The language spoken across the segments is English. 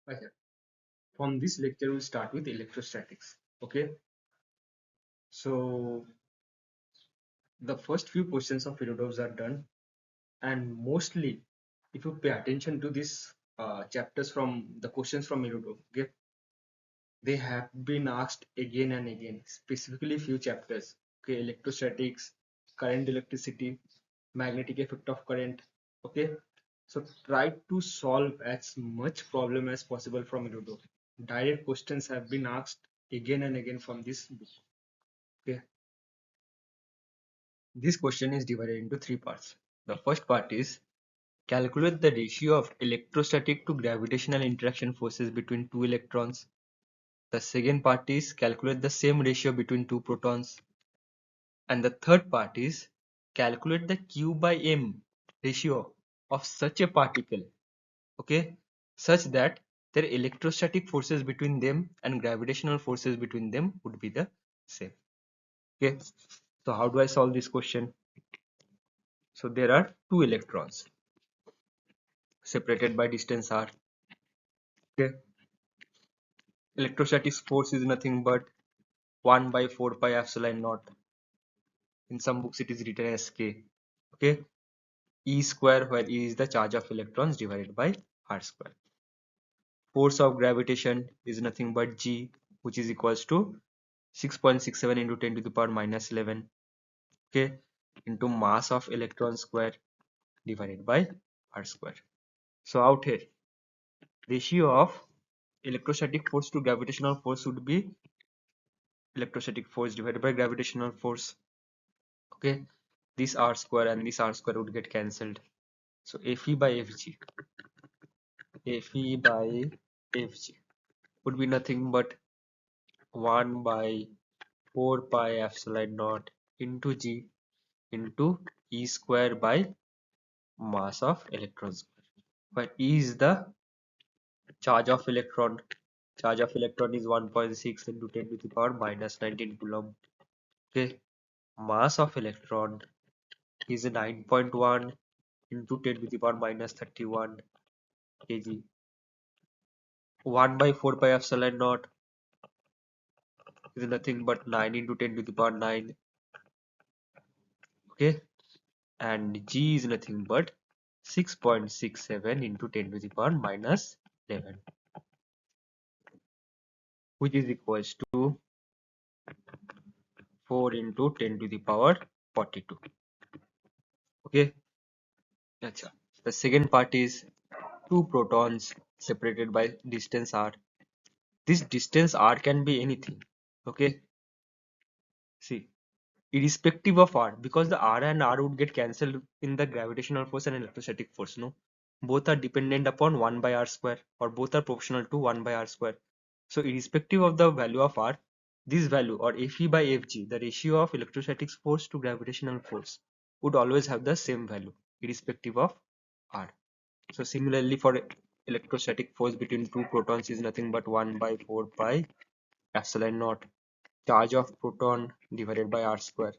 Okay. From this lecture, we'll start with electrostatics. Okay. So the first few questions of irodovs are done, and mostly, if you pay attention to these chapters from the questions from irodov, okay, they have been asked again and again, specifically few chapters. Okay, electrostatics, current electricity, magnetic effect of current. Okay, so try to solve as much problem as possible from irodov. Direct questions have been asked again and again from this book. Okay, this question is divided into three parts. The first part is calculate the ratio of electrostatic to gravitational interaction forces between two electrons. The second part is calculate the same ratio between two protons. And the third part is calculate the Q by M ratio of such a particle, okay, such that their electrostatic forces between them and gravitational forces between them would be the same. Okay, so how do I solve this question? So there are two electrons separated by distance r. Okay, electrostatic force is nothing but 1 by 4 pi epsilon naught. In some books it is written as k. Okay, E square, where E is the charge of electrons, divided by r square. Force of gravitation is nothing but G, which is equals to 6.67 into 10 to the power minus 11, okay, into mass of electron square divided by r square. So out here, ratio of electrostatic force to gravitational force would be electrostatic force divided by gravitational force. Okay, this r square and this r square would get cancelled. So Fe by Fg, Fe by Fg would be nothing but 1 by 4 pi epsilon naught into G into E square by mass of electron square, where E is the charge of electron. Charge of electron is 1.6 into 10 to the power minus 19 coulomb. Okay, mass of electron is 9.1 into 10 to the power minus 31 kg. 1 by 4 pi epsilon naught is nothing but 9 into 10 to the power 9. Okay, and G is nothing but 6.67 into 10 to the power minus 11, which is equals to 4 into 10 to the power 42. Okay, Achha. The second part is two protons separated by distance r. This distance r can be anything. Okay, see, irrespective of r, because the r and r would get cancelled in the gravitational force and electrostatic force. No, both are dependent upon 1 by r square, or both are proportional to 1 by r square. So irrespective of the value of r, this value, or Fe by Fg, the ratio of electrostatic force to gravitational force, would always have the same value irrespective of r. So similarly, for electrostatic force between two protons is nothing but 1 by 4 pi epsilon naught, charge of proton divided by r square.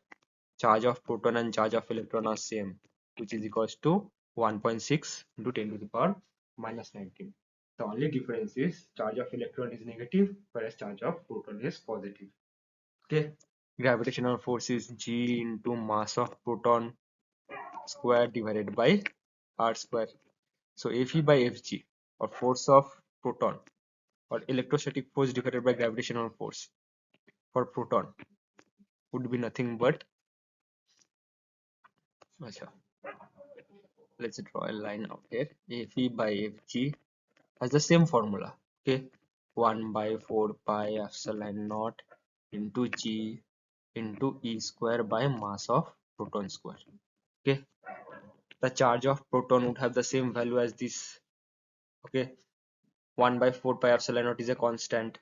Charge of proton and charge of electron are same, which is equals to 1.6 into 10 to the power minus 19. The only difference is charge of electron is negative, whereas charge of proton is positive. Okay, gravitational force is G into mass of proton square divided by r square. So Fe by Fg, or force of proton, or electrostatic force divided by gravitational force for proton, would be nothing but, let's draw a line out here. Fe by Fg has the same formula. Okay, 1 by 4 pi epsilon naught into G into E square by mass of proton square. Okay, the charge of proton would have the same value as this. Okay, 1 by 4 pi epsilon naught is a constant.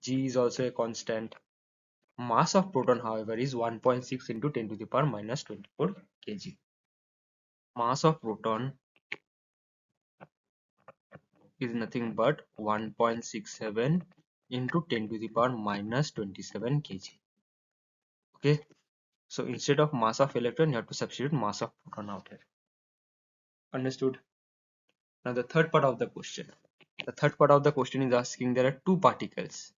G is also a constant. Mass of proton, however, is 1.6 into 10 to the power minus 24 kg. Mass of proton is nothing but 1.67 into 10 to the power minus 27 kg. Okay, so instead of mass of electron, you have to substitute mass of proton out here. Understood? Now the third part of the question. The third part of the question is asking there are two particles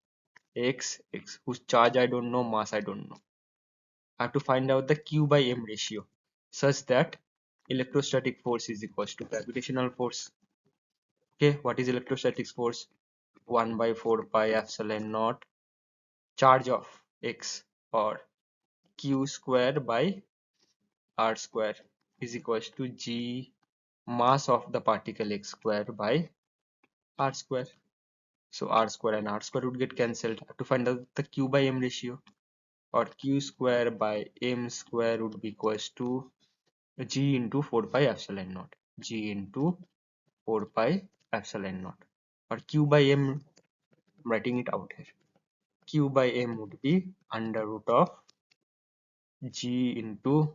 x whose charge I don't know, mass I don't know. I have to find out the Q by M ratio such that electrostatic force is equals to gravitational force. Okay, what is electrostatic force? 1 by 4 pi epsilon naught charge of x, or Q square by R square is equals to G mass of the particle x square by R square. So R square and R square would get cancelled. I have to find out the Q by M ratio, or Q square by M square would be equals to G into 4 pi epsilon naught. G into 4 pi epsilon naught, or Q by M, I'm writing it out here. Q by M would be under root of G into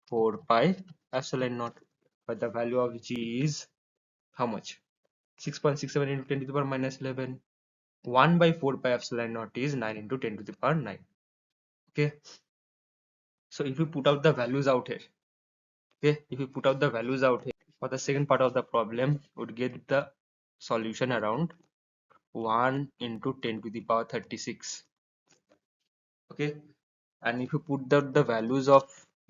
4 pi epsilon naught, but the value of G is how much? 6.67 into 10 to the power minus 11. 1 by 4 pi epsilon naught is 9 into 10 to the power 9. Okay, so if we put out the values out here, okay, if we put out the values out here for the second part of the problem, would get the solution around 1 into 10 to the power 36. Okay, and if you put the values of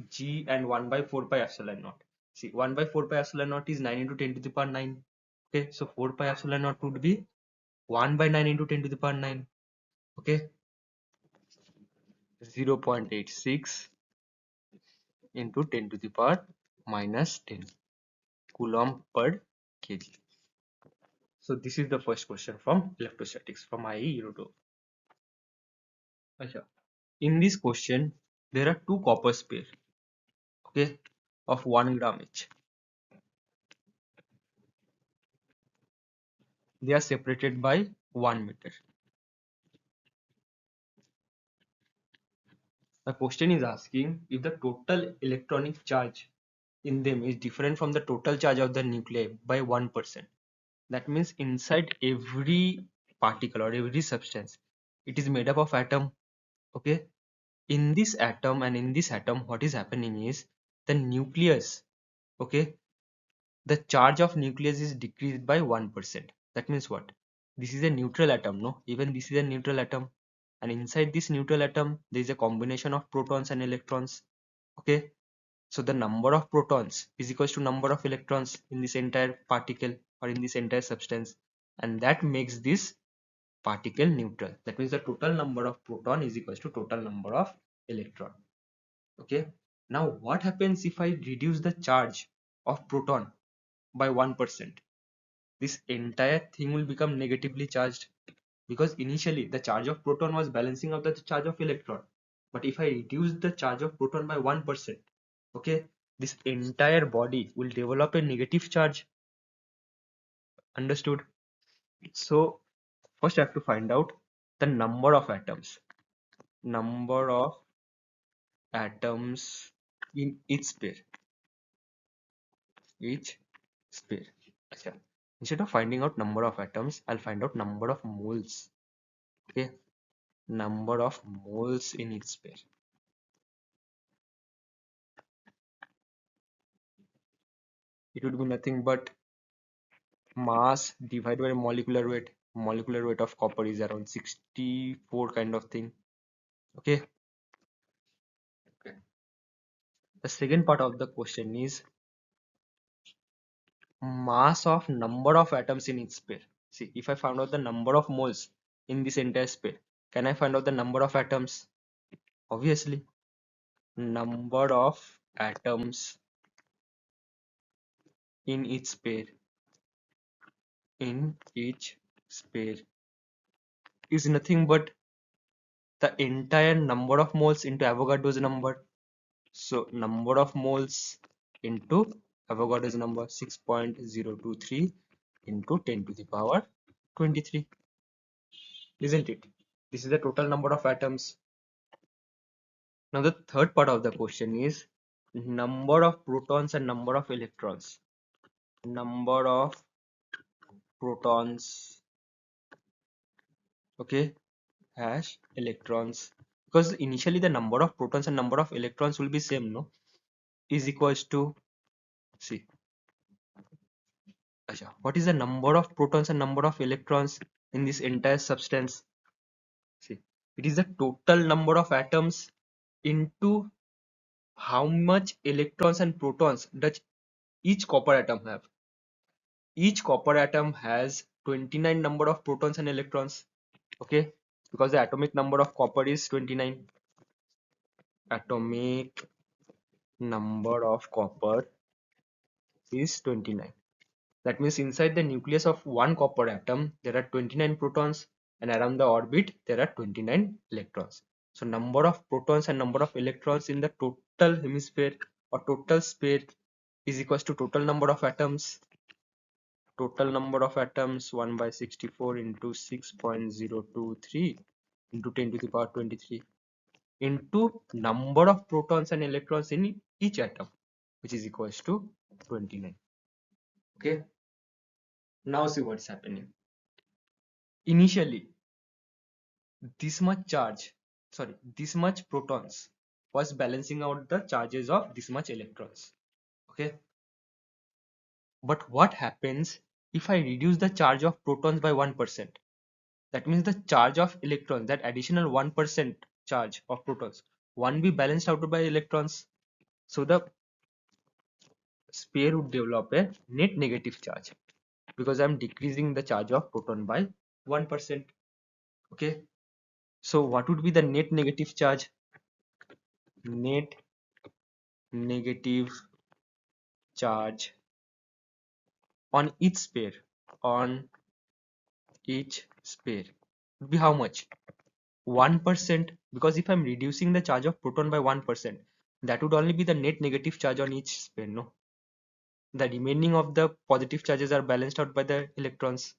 G and 1 by 4 pi epsilon naught, see 1 by 4 pi epsilon naught is 9 into 10 to the power 9. Okay, so 4 pi epsilon naught would be 1 by 9 into 10 to the power 9. Okay, 0.86 into 10 to the power minus 10 coulomb per kg. So this is the first question from electrostatics from IE erodov. In this question, there are two copper pair, okay, of 1 gram each. They are separated by 1 meter. The question is asking if the total electronic charge in them is different from the total charge of the nuclei by 1%. That means inside every particle or every substance, it is made up of atom. Okay, in this atom and in this atom, what is happening is the nucleus, okay, the charge of nucleus is decreased by 1%. That means what? This is a neutral atom, no? Even this is a neutral atom, and inside this neutral atom there is a combination of protons and electrons. Okay, so the number of protons is equals to number of electrons in this entire particle or in this entire substance, and that makes this particle neutral. That means the total number of proton is equals to total number of electron. Okay, now what happens if I reduce the charge of proton by 1%? This entire thing will become negatively charged, because initially the charge of proton was balancing out the charge of electron. But if I reduce the charge of proton by 1%, okay, this entire body will develop a negative charge. Understood? So first I have to find out the number of atoms. Number of atoms in each pair. Each pair. Okay. Instead of finding out number of atoms, I'll find out number of moles. Okay, number of moles in each pair. It would be nothing but mass divided by molecular weight. Molecular weight of copper is around 64 kind of thing. Okay. Okay. The second part of the question is mass of number of atoms in each pair. See, if I found out the number of moles in this entire pair, can I find out the number of atoms? Obviously, number of atoms in each pair is nothing but the entire number of moles into Avogadro's number. So number of moles into Avogadro's number, 6.023 into 10 to the power 23, isn't it? This is the total number of atoms. Now the third part of the question is number of protons and number of electrons. Number of protons, okay, hash electrons, because initially the number of protons and number of electrons will be same, no, is equals to, see, What is the number of protons and number of electrons in this entire substance? See, it is the total number of atoms into how much electrons and protons does each copper atom have. Each copper atom has 29 number of protons and electrons. Okay, because the atomic number of copper is 29. Atomic number of copper is 29. That means inside the nucleus of one copper atom, there are 29 protons, and around the orbit, there are 29 electrons. So number of protons and number of electrons in the total hemisphere or total sphere is equals to total number of atoms. Total number of atoms 1 by 64 into 6.023 into 10 to the power 23 into number of protons and electrons in each atom, which is equals to 29. Okay, now see what's happening. Initially, this much protons was balancing out the charges of this much electrons. Okay, but what happens if I reduce the charge of protons by 1%? That means the charge of electrons, that additional 1% charge of protons, won't be balanced out by electrons. So the sphere would develop a net negative charge because I'm decreasing the charge of proton by 1%. Okay, so what would be the net negative charge? Net negative charge on each sphere would be how much? 1%, because if I'm reducing the charge of proton by 1%, that would only be the net negative charge on each sphere, no? The remaining of the positive charges are balanced out by the electrons.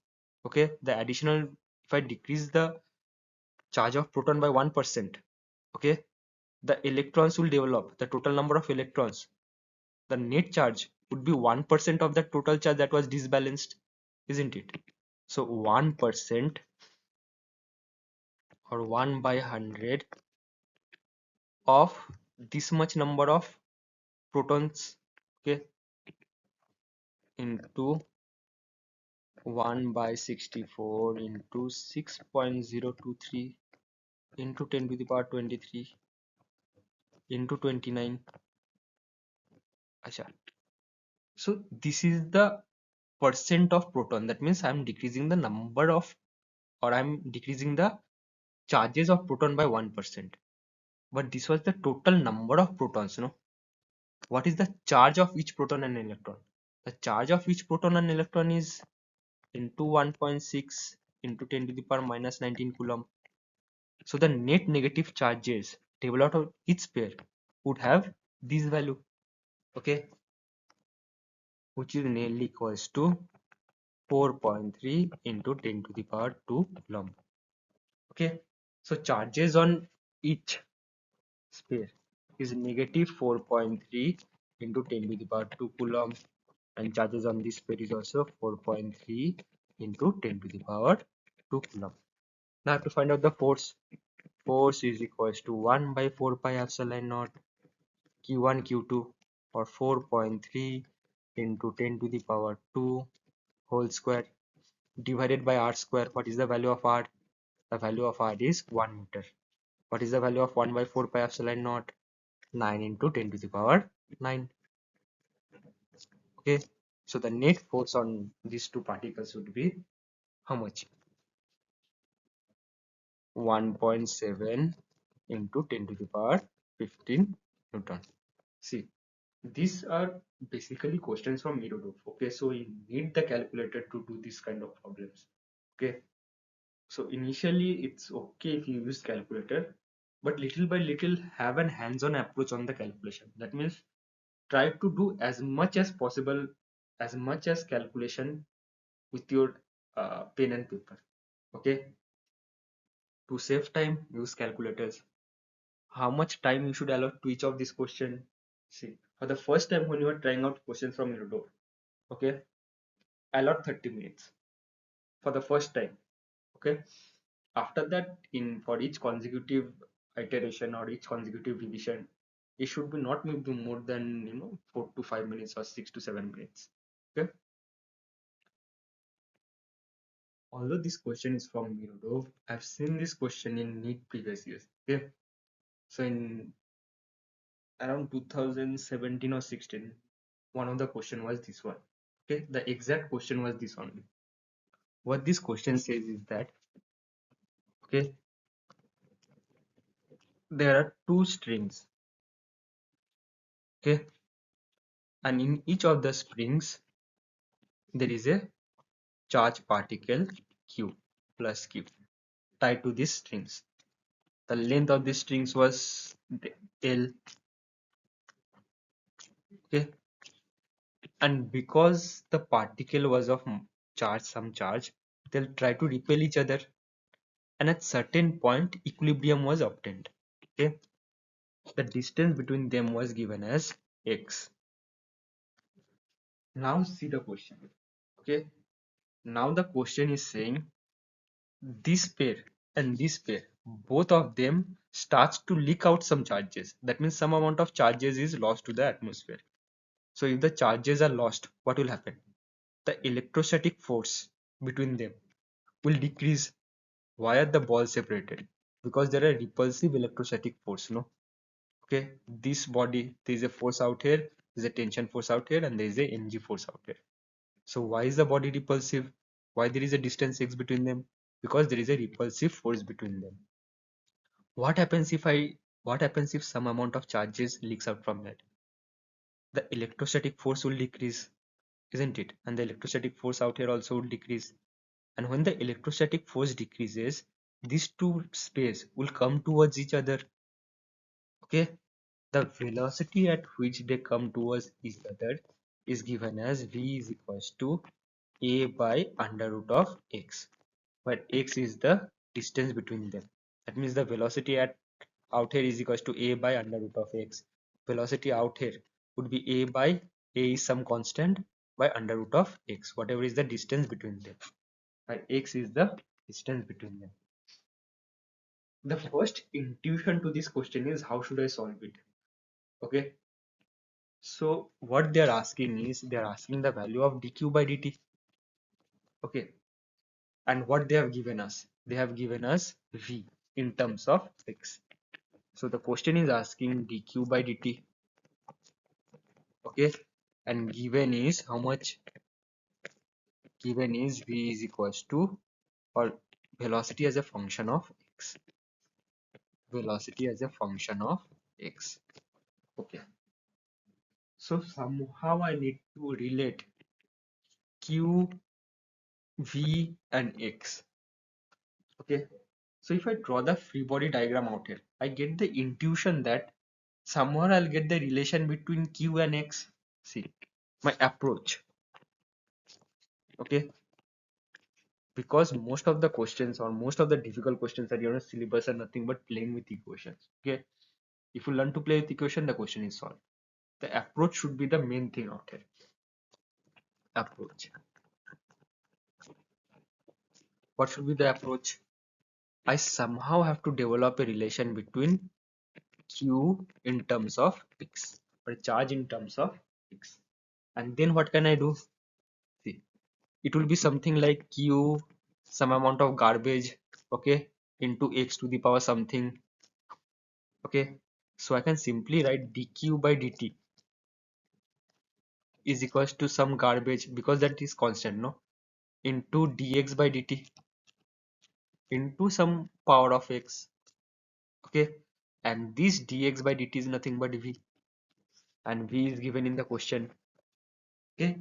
Okay, the additional, if I decrease the charge of proton by 1%, okay, the electrons will develop, the total number of electrons, the net charge would be 1% of the total charge that was disbalanced, isn't it? So 1% or 1 by 100 of this much number of protons, okay, into 1 by 64 into 6.023 into 10 to the power 23 into 29. Acha. So this is the percent of proton. That means I'm decreasing the number of, or I'm decreasing the charges of proton by 1%. But this was the total number of protons, no? What is the charge of each proton and electron? The charge of each proton and electron is into 1.6 into 10 to the power minus 19 coulomb. So the net negative charges developed out of each pair would have this value, okay, which is nearly equals to 4.3 into 10 to the power 2 coulomb. Okay, so charges on each sphere is negative 4.3 into 10 to the power 2 coulomb, and charges on this sphere is also 4.3 into 10 to the power 2 coulomb. Now I have to find out the force. Force is equals to 1 by 4 pi epsilon naught q1 q2, or 4.3 into 10 to the power 2 whole square divided by r square. What is the value of r? The value of r is 1 meter. What is the value of 1 by 4 pi epsilon naught? 9 into 10 to the power 9. Okay, so the net force on these two particles would be how much? 1.7 into 10 to the power 15 Newton. See, these are basically questions from erodov. Okay, so you need the calculator to do this kind of problems. Okay, so initially it's okay if you use calculator, but little by little have an hands-on approach on the calculation. That means try to do as much as possible, as much as calculation with your pen and paper. Okay, to save time, use calculators. How much time you should allot to each of these questions? See, for the first time when you are trying out questions from erodov, okay, allot 30 minutes for the first time. Okay, after that, in for each consecutive iteration or each consecutive revision, it should be not maybe more than 4 to 5 minutes or 6 to 7 minutes. Okay, Although this question is from Irodov, I've seen this question in NEET previous years. Okay, so in around 2017 or 16, one of the question was this one. Okay, the exact question was this only. What this question says is that, okay, there are two strings, okay, and in each of the strings there is a charge particle q plus q tied to these strings. The length of these strings was L, okay, and because the particle was of charge, some charge, they'll try to repel each other, and at certain point equilibrium was obtained. Okay, the distance between them was given as x. Now see the question. Okay, now the question is saying this pair and this pair, both of them starts to leak out some charges. That means some amount of charges is lost to the atmosphere. So if the charges are lost, what will happen? The electrostatic force between them will decrease. Why are the balls separated? Because there are repulsive electrostatic force, no? Okay, this body, there is a force out here, there is a tension force out here, and there is a ng force out here. So why is the body repulsive? Why there is a distance x between them? Because there is a repulsive force between them. What happens if some amount of charges leaks out from that? The electrostatic force will decrease, isn't it? And the electrostatic force out here also will decrease. And when the electrostatic force decreases, these two spaces will come towards each other. Okay, the velocity at which they come towards each other is given as v is equals to a by under root of x, where x is the distance between them. That means the velocity at out here is equals to a by under root of x. Velocity out here would be a is some constant by under root of x, whatever is the distance between them. Where x is the distance between them. The first intuition to this question is how should I solve it? Okay, so what they're asking is they're asking the value of dq by dt. Okay, and what they have given us? They have given us v in terms of x. So the question is asking dq by dt. Okay, and given is how much? Given is v is equals to, or velocity as a function of x. Velocity as a function of x. Okay, so somehow I need to relate q, v, and x. Okay, so if I draw the free body diagram out here, I get the intuition that somewhere I'll get the relation between q and x. See, my approach. Okay, because most of the questions or most of the difficult questions that you know syllabus are nothing but playing with equations. Okay, if you learn to play with equation, the question is solved. The approach should be the main thing out here. Approach. What should be the approach? I somehow have to develop a relation between q in terms of x, or charge in terms of x. And then what can I do? See, it will be something like q, some amount of garbage, okay, into x to the power something. Okay, so I can simply write dq by dt is equals to some garbage, because that is constant, no, into dx by dt into some power of x. Okay, and this dx by dt is nothing but v, and v is given in the question. Okay,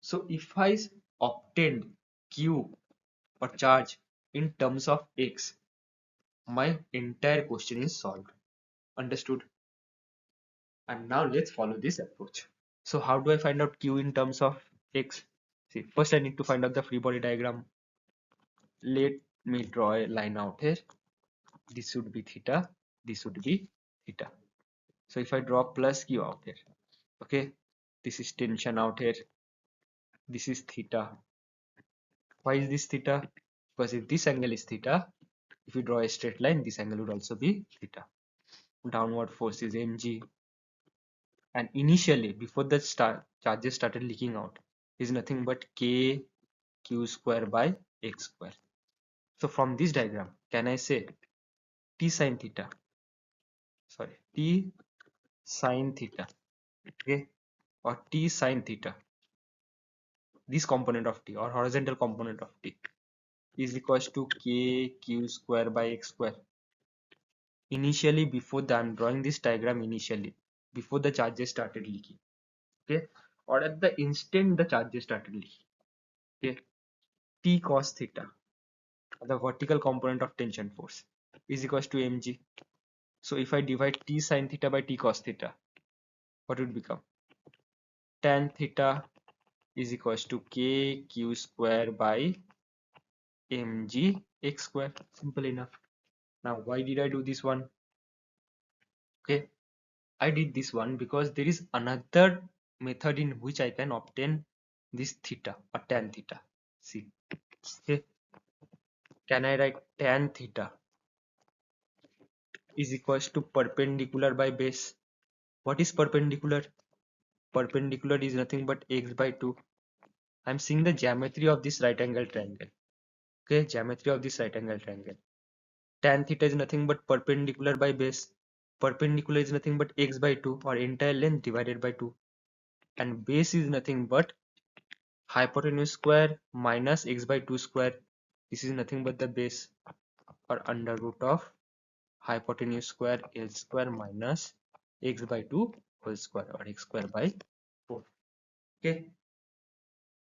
so if I obtained q or charge in terms of x, my entire question is solved. Understood? And now let's follow this approach. So how do I find out q in terms of x? See, first I need to find out the free body diagram. Let me draw a line out here. This should be theta, this would be theta. So if I draw plus q out here, okay, this is tension out here, this is theta. Why is this theta? Because if this angle is theta, if you draw a straight line, this angle would also be theta. Downward force is mg, and initially before the charges started leaking out is nothing but k q square by x square. So from this diagram, can I say t sine theta, sorry, t sine theta, okay, or t sine theta, this component of t or horizontal component of t is equals to k q square by x square. Initially, before the, I'm drawing this diagram initially, before the charges started leaking, okay, or at the instant the charges started leaking, okay, T cos theta, the vertical component of tension force, is equals to mg. So if I divide T sin theta by T cos theta, what would become? Tan theta is equals to k q square by mg x square. Simple enough. Now why did I do this one? Okay, I did this one because there is another method in which I can obtain this theta or tan theta. See, okay, can I write tan theta is equals to perpendicular by base? What is perpendicular? Perpendicular is nothing but x by 2. I'm seeing the geometry of this right angle triangle. Okay, geometry of this right angle triangle. Tan theta is nothing but perpendicular by base. Perpendicular is nothing but x by 2 or entire length divided by 2. And base is nothing but hypotenuse square minus x by 2 square. This is nothing but the base or under root of hypotenuse square L square minus x by 2 whole square or x square by 4. Okay,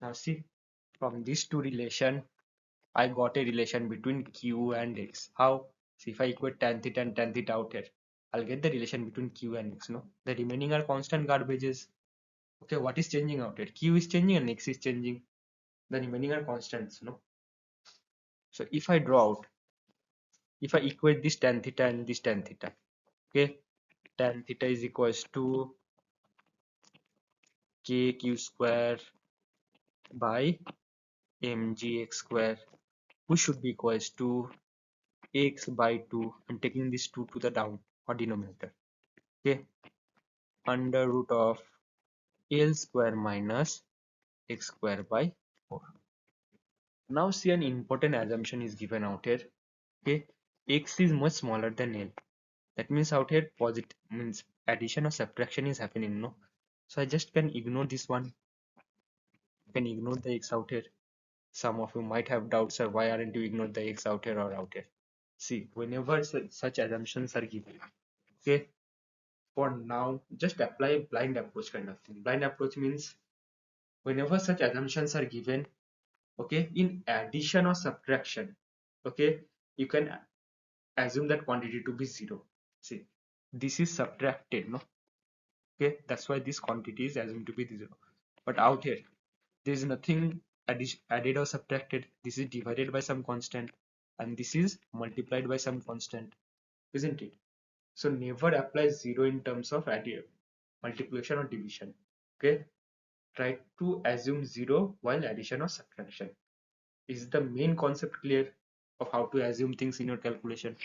now see, from these two relation I got a relation between q and x. How? See, if I equate tan theta and tan theta out here, I'll get the relation between q and x. No, the remaining are constant garbages. Okay, what is changing out here? Q is changing and x is changing. The remaining are constants. No, so if I draw out, if I equate this tan theta and this tan theta, okay, tan theta is equals to kq square by mgx square, which should be equals to x by 2. I'm taking this 2 to the down or denominator. Okay, under root of L square minus x square by 4. Now see, an important assumption is given out here. Okay, x is much smaller than L. That means out here positive means addition or subtraction is happening. No, so I just can ignore this one. You can ignore the x out here. Some of you might have doubts, sir, why aren't you ignore the x out here or out here? See, whenever such assumptions are given, okay, for now just apply blind approach kind of thing. Blind approach means whenever such assumptions are given, okay, in addition or subtraction, okay, you can assume that quantity to be 0. See, this is subtracted, no, okay, that's why this quantity is assumed to be 0. But out here there is nothing added or subtracted. This is divided by some constant and this is multiplied by some constant, isn't it? So never apply 0 in terms of multiplication or division. Okay, try to assume 0 while addition or subtraction. Is the main concept clear of how to assume things in your calculation?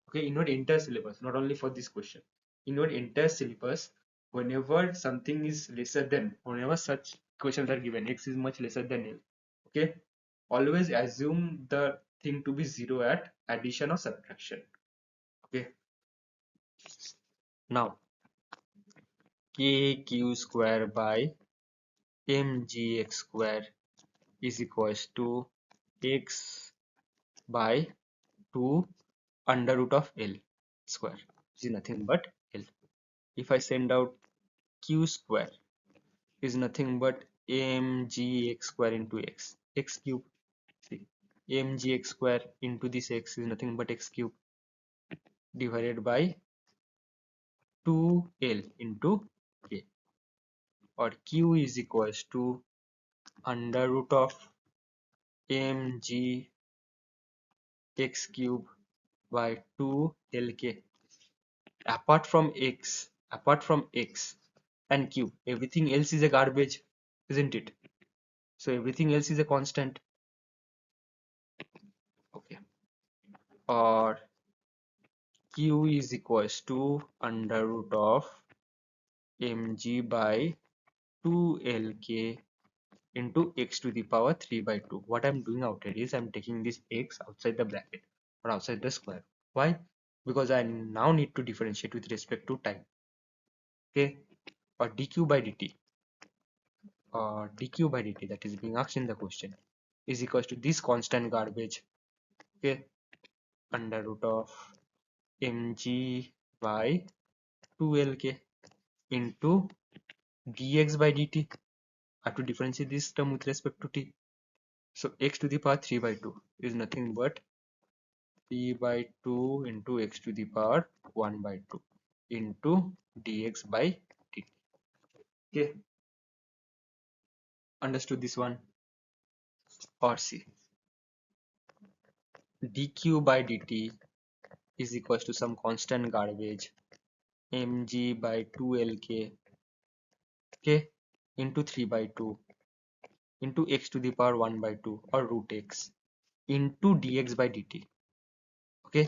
Okay, in your entire syllabus, not only for this question, in your entire syllabus, whenever something is lesser than, whenever such questions are given, x is much lesser than L, okay, always assume the thing to be 0 at addition or subtraction. Okay, now kq square by mgx square is equals to x by 2 under root of L square, which is nothing but L. If I send out q square is nothing but mgx square into x cube. See, mgx square into this x is nothing but x cube divided by 2L into k, or q is equals to under root of mg x cube by 2lk. Apart from x and q, everything else is a garbage, isn't it? So everything else is a constant. Okay, or q is equals to under root of mg by 2lk into x to the power 3 by 2. What I'm doing out here is I'm taking this x outside the bracket or outside the square. Why? Because I now need to differentiate with respect to time. Okay, or dq by dt, that is being asked in the question is equals to this constant garbage. Okay, under root of mg by 2lk into dx by dt. I have to differentiate this term with respect to t. So x to the power 3 by 2 is nothing but 3 by 2 into x to the power 1 by 2 into dx by dt. Okay, understood this one? Or see, dq by dt is equals to some constant garbage mg by 2lk, okay, into 3 by 2 into x to the power 1 by 2 or root x into dx by dt. Okay,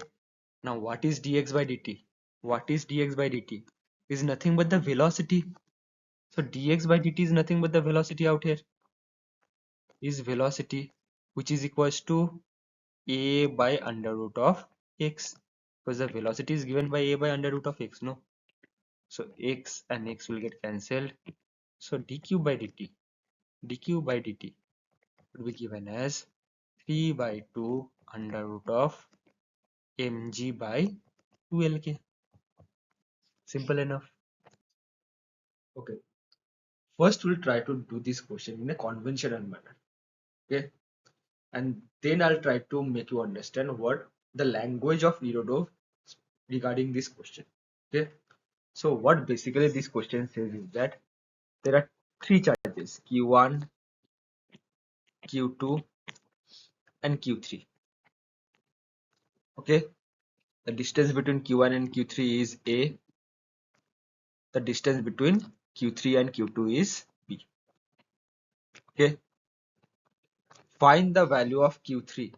now what is dx by dt? What is dx by dt? Is nothing but the velocity. So dx by dt is nothing but the velocity out here, is velocity, which is equals to a by under root of x, because the velocity is given by a by under root of x, no? So x and x will get cancelled. So dq by dt would be given as 3 by 2 under root of mg by 2lk. Simple enough. Okay, first we'll try to do this question in a conventional manner. Okay, and then I'll try to make you understand what the language of erodov regarding this question. Okay, so what basically this question says is that there are three charges q1, q2 and q3. Okay, the distance between q1 and q3 is a, the distance between q3 and q2 is b. Okay, find the value of q3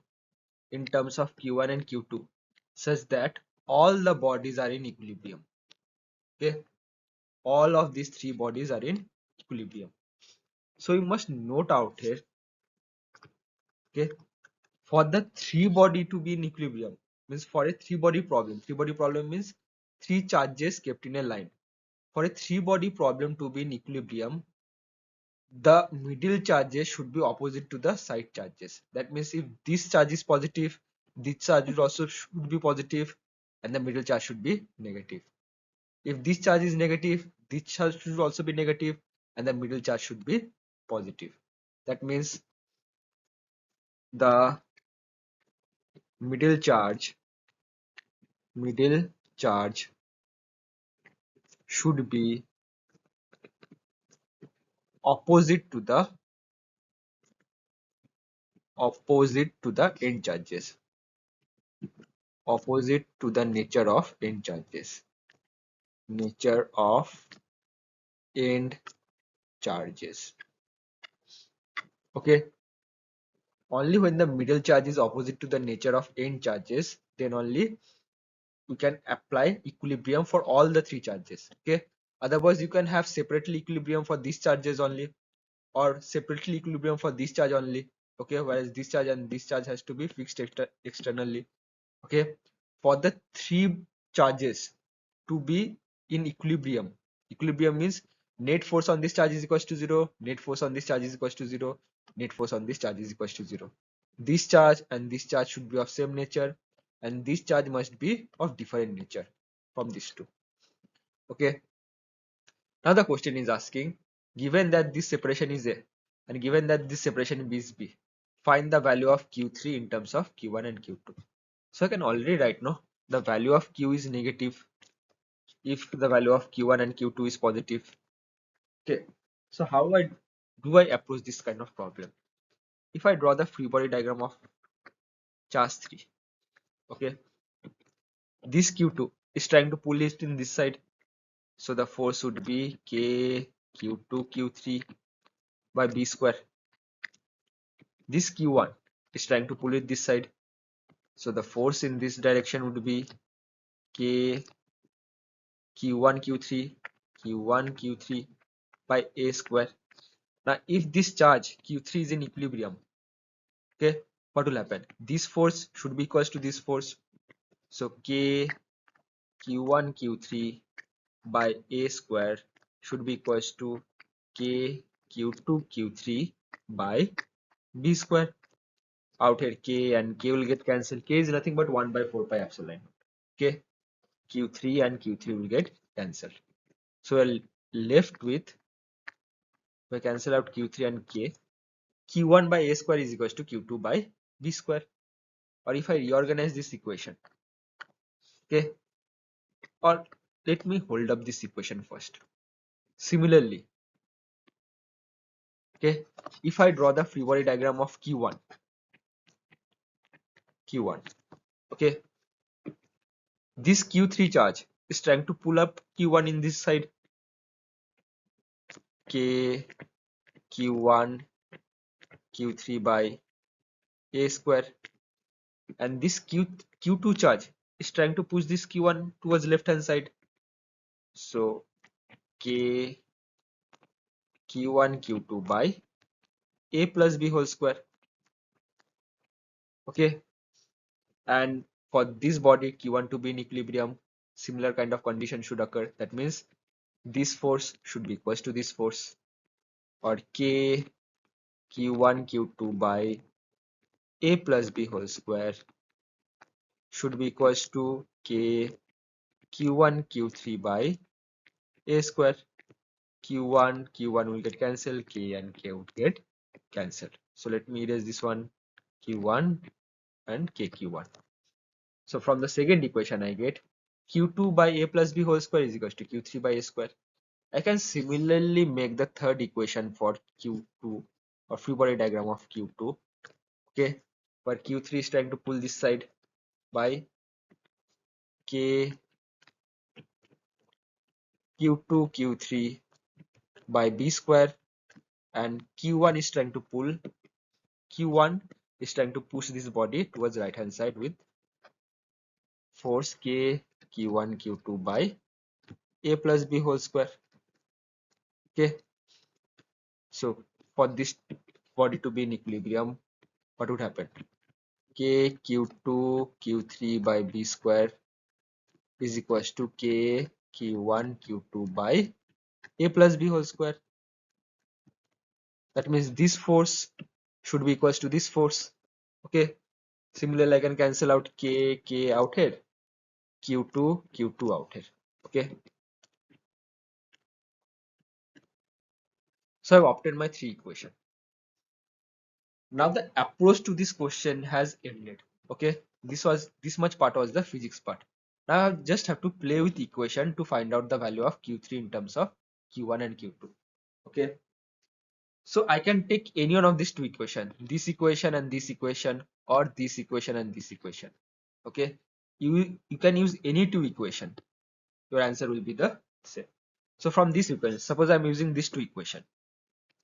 in terms of q1 and q2 such that all the bodies are in equilibrium. Okay, all of these three bodies are in equilibrium. So you must note out here, okay, for the three body to be in equilibrium, means for a three body problem means three charges kept in a line. For a three body problem to be in equilibrium, the middle charges should be opposite to the side charges. That means if this charge is positive, this charge also should be positive and the middle charge should be negative. If this charge is negative, this charge should also be negative and the middle charge should be positive. That means the middle charge should be opposite to the end charges, opposite to the nature of end charges, nature of end charges. Okay, only when the middle charge is opposite to the nature of end charges, then only you can apply equilibrium for all the three charges. Okay, otherwise you can have separately equilibrium for these charges only or separately equilibrium for this charge only. Okay, whereas this charge and this charge has to be fixed externally. Okay, for the three charges to be in equilibrium, equilibrium means net force on this charge is equals to 0, net force on this charge is equals to 0, net force on this charge is equals to 0. This charge and this charge should be of same nature and this charge must be of different nature from these two. Okay, now the question is asking, given that this separation is A and given that this separation is B, find the value of Q3 in terms of Q1 and Q2. So I can already write, no, the value of Q is negative if the value of Q1 and Q2 is positive. Okay, so how do I approach this kind of problem? If I draw the free body diagram of charge 3, okay, this Q2 is trying to pull it in this side, so the force would be K Q2 Q3 by B square. This Q1 is trying to pull it this side, so the force in this direction would be K Q1 Q3 by A square. Now if this charge Q3 is in equilibrium, okay, what will happen? This force should be equals to this force. So K Q1 Q3 by A square should be equals to K Q2 Q3 by B square. Out here K and K will get cancelled. K is nothing but 1 by 4 pi epsilon. Okay, Q3 and Q3 will get cancelled. So we're left with, we cancel out Q3 and K. Q1 by A square is equals to Q2 by B square. Or if I reorganize this equation, okay, or let me hold up this equation first. Similarly, okay, if I draw the free body diagram of Q1, okay, this Q3 charge is trying to pull up Q1 in this side. K Q1 Q3 by A square, and this Q2 charge is trying to push this Q1 towards left hand side. So K Q1 Q2 by A plus B whole square. Okay, and for this body Q1 to be in equilibrium, similar kind of condition should occur. That means this force should be equals to this force, or K Q1 Q2 by A plus B whole square should be equals to K Q1 Q3 by A square. Q1 will get cancelled, K and K would get cancelled. So let me erase this one, Q1 and KQ1. So from the second equation I get Q2 by A plus B whole square is equals to Q3 by A square. I can similarly make the third equation for Q2, or free body diagram of Q2, okay, where Q3 is trying to pull this side by K Q2 Q3 by B square, and Q1 is trying to pull, Q1 is trying to push this body towards right hand side with force K Q1 Q2 by A plus B whole square. Okay, so for this body to be in equilibrium, what would happen? K Q2 Q3 by B square is equals to K Q1 Q2 by A plus B whole square. That means this force should be equals to this force. Okay, similarly I can cancel out K out here, Q2 out here. Okay, so I've obtained my three equations. Now the approach to this question has ended. Okay, this much part was the physics part. Now I just have to play with equation to find out the value of Q3 in terms of Q1 and Q2. Okay, so I can take any one of these two equations, this equation and this equation, or this equation and this equation. Okay, you can use any two equation, your answer will be the same. So from this equation, suppose I'm using these two equation.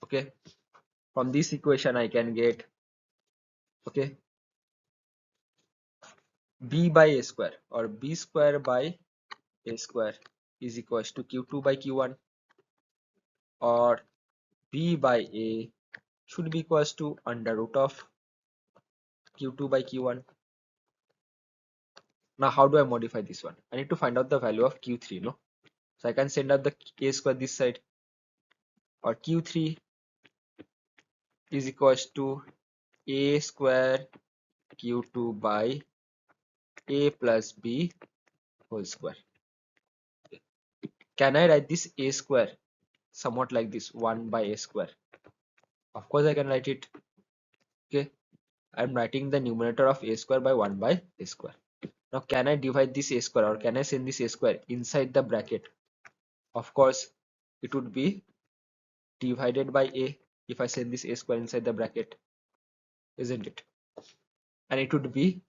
Okay, from this equation I can get, okay, B by A square, or B square by A square is equals to Q2 by Q1, or B by A should be equals to under root of Q2 by Q1. Now how do I modify this one? I need to find out the value of Q3, no? So I can send out the A square this side, or Q3 is equals to A square Q2 by A plus B whole square. Can I write this A square somewhat like this, 1 by A square? Of course I can write it. Okay, I'm writing the numerator of A square by 1 by A square. Now can I divide this A square, or can I send this A square inside the bracket? Of course it would be divided by A if I send this A square inside the bracket, isn't it? And it would be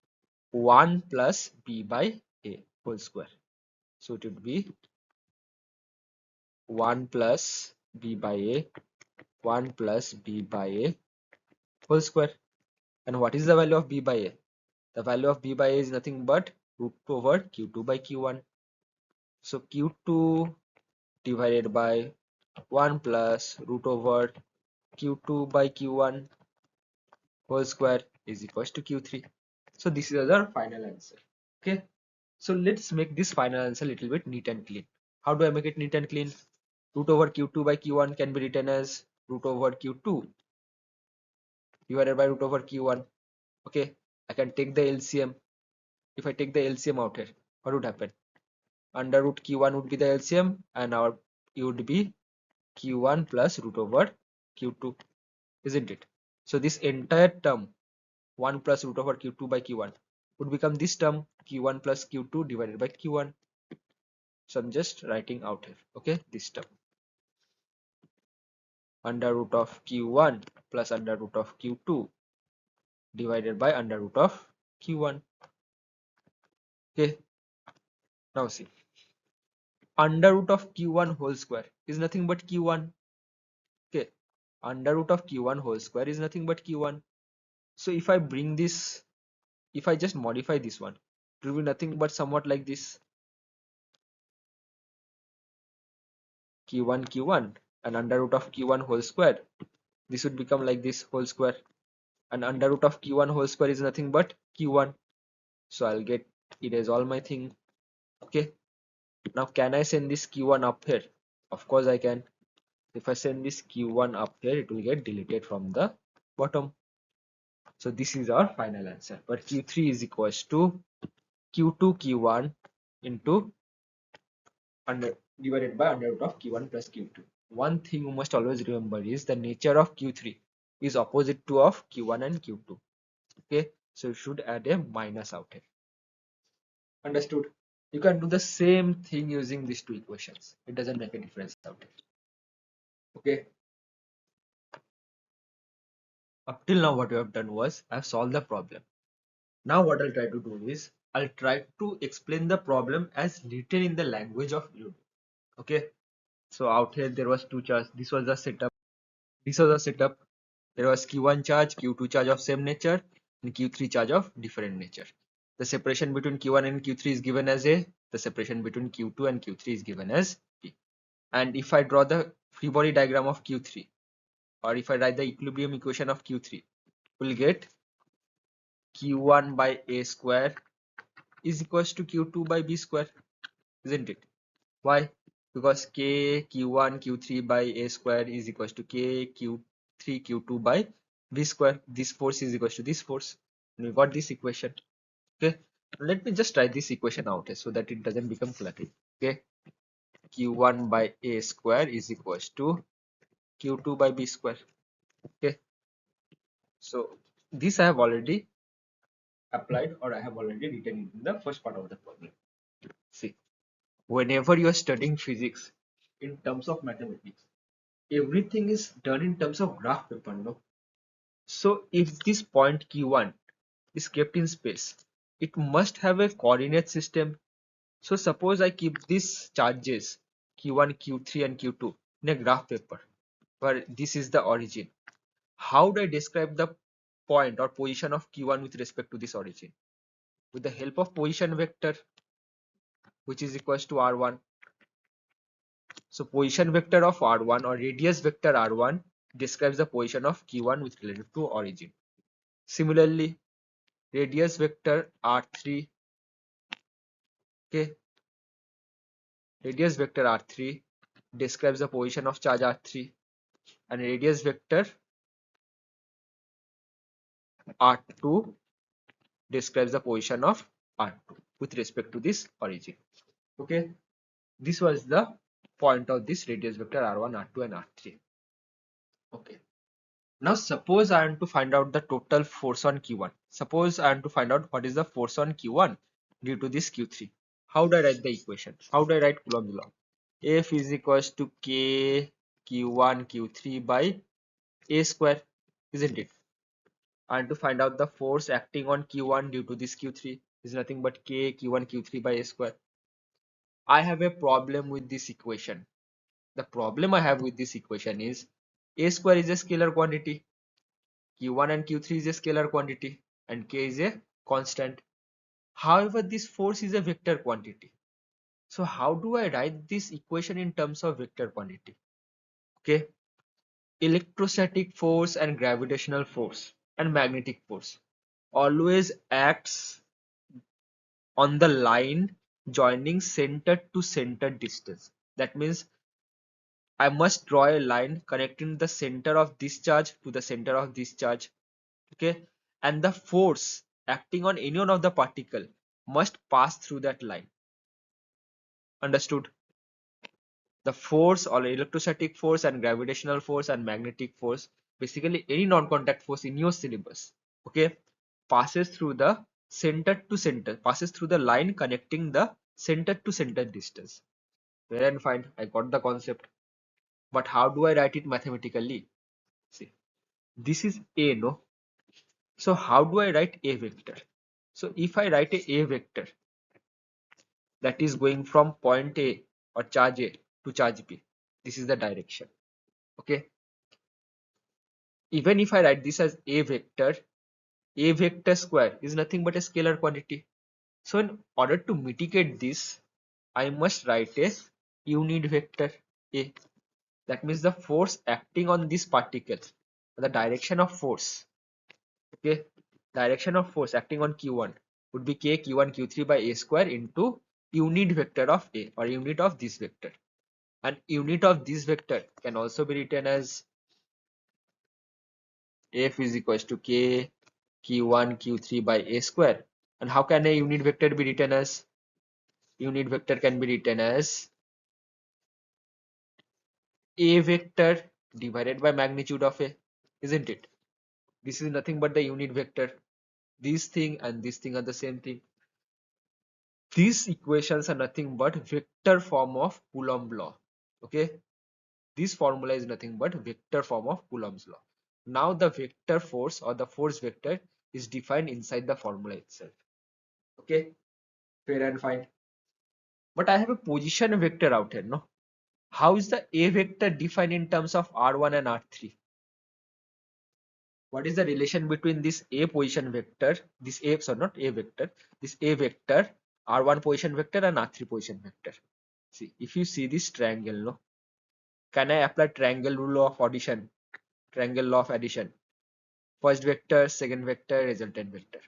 1 plus B by A whole square. So it would be 1 plus B by A, 1 plus B by A whole square. And what is the value of B by A? The value of B by A is nothing but root over Q2 by Q1. So Q2 divided by 1 plus root over q2 by q1 whole square is equals to q3. So this is our final answer. Okay, so let's make this final answer a little bit neat and clean. How do I make it neat and clean? Root over q2 by q1 can be written as root over q2 divided by root over q1. Okay, I can take the LCM. If I take the LCM out here, what would happen? Under root q1 would be the LCM, and our it would be q1 plus root over q2, isn't it? So this entire term 1 plus root over q2 by q1 would become this term q1 plus q2 divided by q1. So I'm just writing out here, okay, this term under root of q1 plus under root of q2 divided by under root of q1. Okay, now see, under root of q1 whole square is nothing but q1. Okay, under root of q1 whole square is nothing but q1. So if I bring this, if I just modify this one, it will be nothing but somewhat like this q1 q1, and under root of q1 whole square, this would become like this whole square, and under root of q1 whole square is nothing but q1. So I'll get erase all my thing. Okay, now can I send this q1 up here? Of course I can. If I send this q1 up here, it will get deleted from the bottom. So this is our final answer. But q3 is equals to q2 q1 into under divided by under root of q1 plus q2. One thing you must always remember is the nature of q3 is opposite to of q1 and q2. Okay, so you should add a minus out here. Understood? You can do the same thing using these two equations. It doesn't make a difference out here. Okay. Up till now, what we have done was I've solved the problem. Now what I'll try to do is I'll try to explain the problem as written in the language of Ludo. Okay. So out here there was two charges. This was the setup. This was the setup. There was q1 charge, q2 charge of same nature, and q3 charge of different nature. The separation between q1 and q3 is given as A. The separation between q2 and q3 is given as B. And if I draw the free body diagram of q3, or if I write the equilibrium equation of q3, we'll get q1 by A square is equals to q2 by B square, isn't it? Why? Because k q1 q3 by A square is equals to k q3 q2 by B square. This force is equals to this force. And we got this equation. Okay, let me just write this equation out so that it doesn't become cluttered. Okay, q1 by A square is equals to q2 by B square. Okay, so this I have already applied, or I have already written in the first part of the problem. See, whenever you are studying physics in terms of mathematics, everything is done in terms of graph paper, no? So if this point q1 is kept in space, it must have a coordinate system. So suppose I keep these charges q1, q3 and q2 in a graph paper where this is the origin. How do I describe the point or position of q1 with respect to this origin? With the help of position vector, which is equals to r1. So position vector of r1 or radius vector r1 describes the position of q1 with relative to origin. Similarly, radius vector r3, okay, radius vector r3 describes the position of charge r3, and radius vector r2 describes the position of r2 with respect to this origin. Okay, this was the point of this radius vector r1, r2 and r3. Okay, now suppose I want to find out the total force on q1. Suppose I want to find out what is the force on q1 due to this q3. How do I write the equation? How do I write Coulomb's law? F is equals to k q1 q3 by A square, isn't it? And to find out the force acting on q1 due to this q3 is nothing but k q1 q3 by A square. I have a problem with this equation. The problem I have with this equation is A square is a scalar quantity, q1 and q3 is a scalar quantity, and k is a constant. However, this force is a vector quantity. So how do I write this equation in terms of vector quantity? Okay, electrostatic force and gravitational force and magnetic force always acts on the line joining center to center distance. That means I must draw a line connecting the center of this charge to the center of this charge. Okay, and the force acting on any one of the particle must pass through that line. Understood? The force or electrostatic force and gravitational force and magnetic force, basically any non-contact force in your syllabus, okay, passes through the center to center, passes through the line connecting the center to center distance. Where and find, I got the concept, but how do I write it mathematically? See, this is a, no? So how do I write a vector? So if I write a vector that is going from point A or charge A to charge B, this is the direction. Okay, even if I write this as a vector square is nothing but a scalar quantity. So in order to mitigate this, I must write a unit vector A. That means the force acting on this particle, the direction of force, okay, direction of force acting on Q1 would be K Q1 Q3 by A square into unit vector of A or unit of this vector. And unit of this vector can also be written as F is equals to K Q1 Q3 by A square. And how can a unit vector be written as? Unit vector can be written as A vector divided by magnitude of A, isn't it? This is nothing but the unit vector. This thing and this thing are the same thing. These equations are nothing but vector form of Coulomb law. Okay, this formula is nothing but vector form of Coulomb's law. Now the vector force or the force vector is defined inside the formula itself. Okay, fair and fine. But I have a position vector out here, no? How is the A vector defined in terms of R1 and R3? What is the relation between this A position vector, this A, sorry, not A vector, this A vector, R1 position vector and R3 position vector? See, if you see this triangle, no? Can I apply triangle rule of addition? Triangle law of addition. First vector, second vector, resultant vector.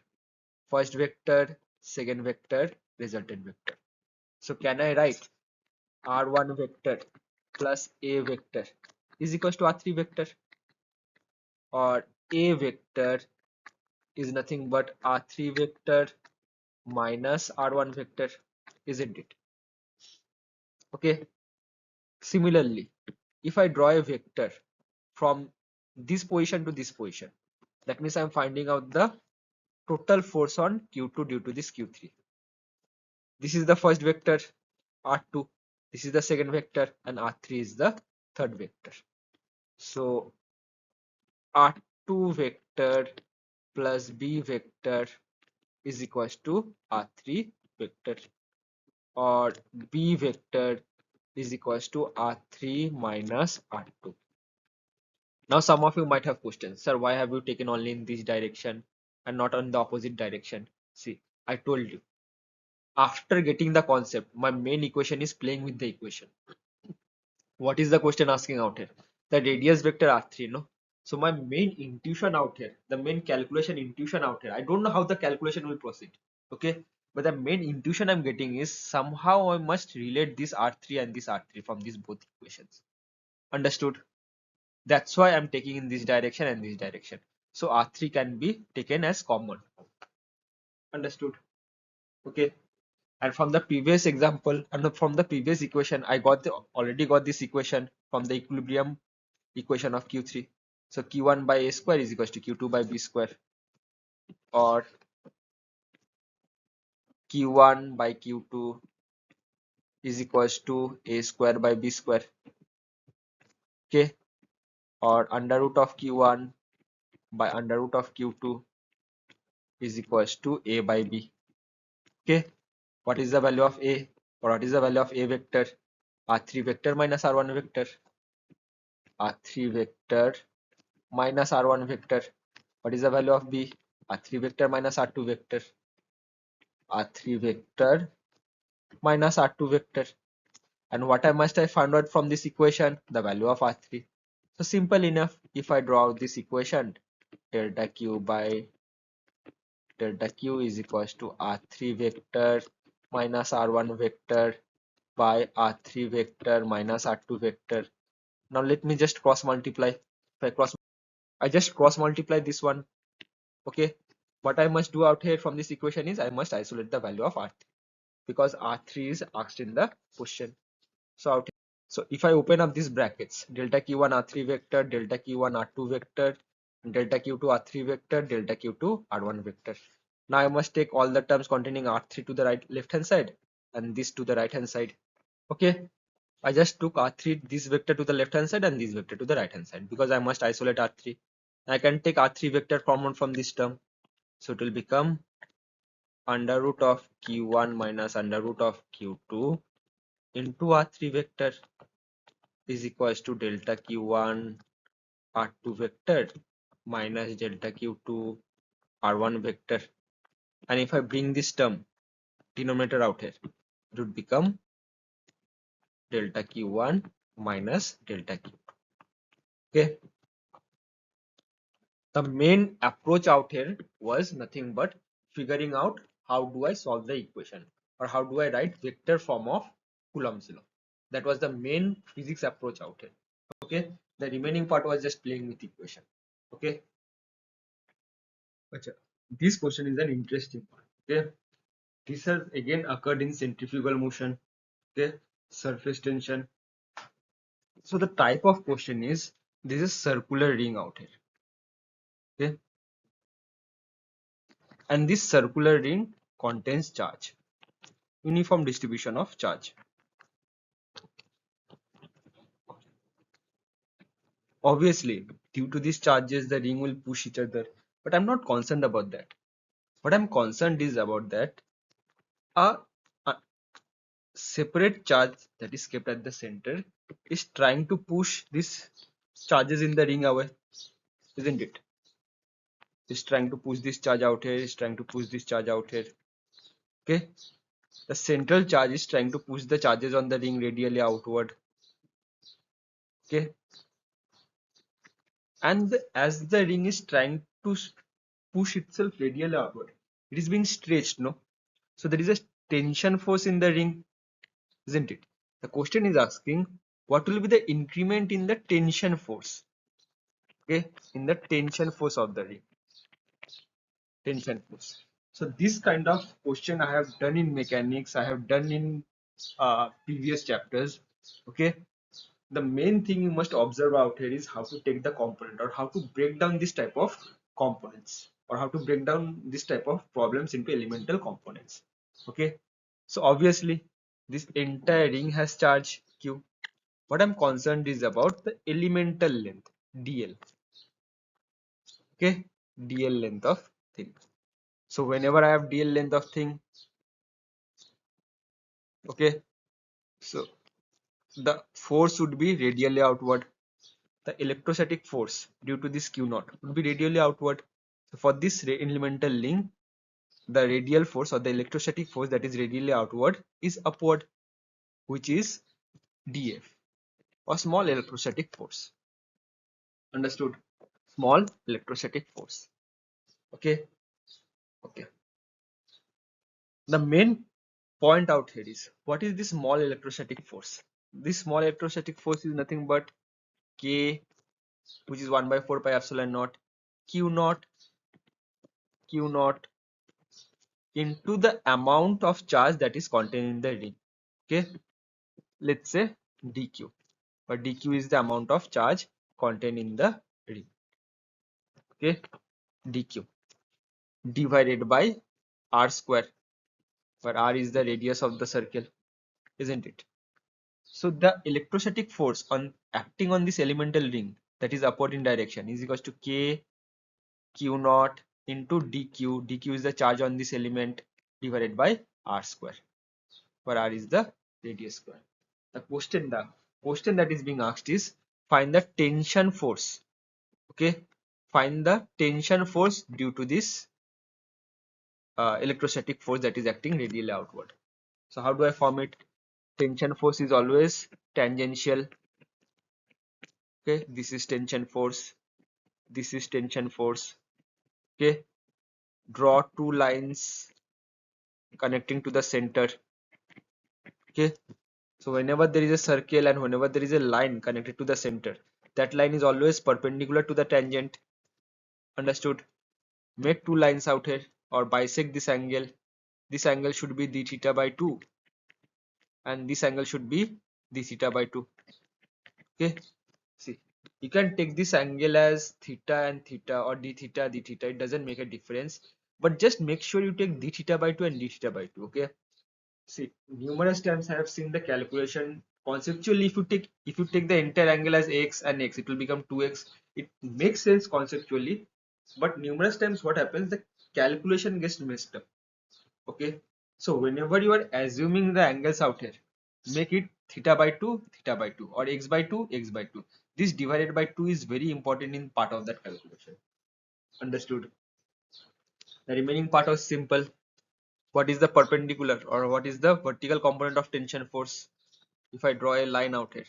First vector, second vector, resultant vector. So can I write R1 vector plus A vector is equals to R3 vector, or A vector is nothing but R3 vector minus R1 vector, isn't it? Okay. Similarly, if I draw a vector from this position to this position, that means I'm finding out the total force on Q2 due to this Q3. This is the first vector, R2. This is the second vector, and R3 is the third vector. So R2 vector plus B vector is equals to R3 vector, or B vector is equals to R3 minus R2. Now some of you might have questions, sir, why have you taken only in this direction and not on the opposite direction? See, I told you, after getting the concept, my main equation is playing with the equation. What is the question asking out here? The radius vector R3, no? So my main intuition out here, the main calculation intuition out here, I don't know how the calculation will proceed, okay? But the main intuition I'm getting is somehow I must relate this R3 and this R3 from these both equations. Understood? That's why I'm taking in this direction and this direction. So R3 can be taken as common. Understood? Okay. And from the previous example and from the previous equation, I already got this equation from the equilibrium equation of Q3. So Q1 by A square is equals to Q2 by B square, or Q1 by Q2 is equals to A square by B square. Okay. Or under root of Q1 by under root of Q2 is equals to A by B. Okay. What is the value of A, or what is the value of A vector? R3 vector minus R1 vector. R3 vector minus R1 vector. What is the value of B? R3 vector minus R2 vector. R3 vector minus R2 vector. And what I must I find out from this equation? The value of R3. So simple enough. If I draw out this equation, delta q by delta q is equals to r3 vector minus r1 vector by r3 vector minus r2 vector. Now let me just cross multiply. I just cross multiply this one. Okay. What I must do out here from this equation is I must isolate the value of r3 because r3 is asked in the question. So out here, so if I open up these brackets, delta q1 r3 vector, delta q1 r2 vector, delta q2 r3 vector, delta q2 r1 vector. Now I must take all the terms containing r3 to the left hand side and this to the right hand side. Okay. I just took r3 this vector to the left hand side and this vector to the right hand side because I must isolate r3. I can take r3 vector common from this term. So it will become under root of q1 minus under root of q2 into r3 vector is equals to delta q1 r2 vector minus delta q2 r1 vector. And if I bring this term denominator out here, it would become delta q1 minus delta q2. Okay. The main approach out here was nothing but figuring out how do I solve the equation or how do I write vector form of Coulomb's law. That was the main physics approach out here. Okay, the remaining part was just playing with equation. Okay, Acha. This question is an interesting part. Okay, this has again occurred in centrifugal motion. Okay, surface tension. So the type of question is this is circular ring out here. Okay, and this circular ring contains charge, uniform distribution of charge. Obviously, due to these charges, the ring will push each other, but I'm not concerned about that. What I'm concerned is about that a separate charge that is kept at the center is trying to push these charges in the ring away, isn't it? It's trying to push this charge out here, it's trying to push this charge out here. Okay, the central charge is trying to push the charges on the ring radially outward. Okay, and as the ring is trying to push itself radially outward, it is being stretched, no? So there is a tension force in the ring, isn't it? The question is asking what will be the increment in the tension force, okay, in the tension force of the ring, tension force. So this kind of question I have done in mechanics, I have done in previous chapters, okay. The main thing you must observe out here is how to take the component or how to break down this type of components or how to break down this type of problems into elemental components. Okay, so obviously this entire ring has charge q. What I'm concerned is about the elemental length dl. Okay, dl length of thing. So whenever I have dl length of thing, okay, so the force would be radially outward. The electrostatic force due to this q naught would be radially outward. So for this elemental link, the radial force or the electrostatic force that is radially outward is upward, which is df or small electrostatic force. Understood? Small electrostatic force. Okay. Okay. The main point out here is what is this small electrostatic force? This small electrostatic force is nothing but k, which is 1 by 4 pi epsilon naught q naught into the amount of charge that is contained in the ring. Okay, let's say dq, but dq is the amount of charge contained in the ring. Okay, dq divided by r square, where r is the radius of the circle, isn't it? So the electrostatic force on acting on this elemental ring that is upward in direction is equals to k q naught into dq. dq is the charge on this element divided by r square, where r is the radius square. The question that is being asked is find the tension force. Okay, find the tension force due to this electrostatic force that is acting radially outward. So how do I form it? Tension force is always tangential Okay, this is tension force, this is tension force. Okay, draw two lines connecting to the center. Okay, so whenever there is a circle and whenever there is a line connected to the center, that line is always perpendicular to the tangent. Understood? Make two lines out here or bisect this angle. This angle should be d theta by 2 and this angle should be d theta by 2. Okay, see, you can take this angle as theta and theta or d theta d theta, it doesn't make a difference, but just make sure you take d theta by 2 and d theta by 2. Okay, see, numerous times I have seen the calculation conceptually. If you take the entire angle as x and x, it will become 2x. It makes sense conceptually, but numerous times what happens, the calculation gets messed up. Okay, so whenever you are assuming the angles out here, make it theta by 2 theta by 2 or x by 2 x by 2. This divided by 2 is very important in part of that calculation. Understood? The remaining part was simple. What is the perpendicular or what is the vertical component of tension force? If I draw a line out here,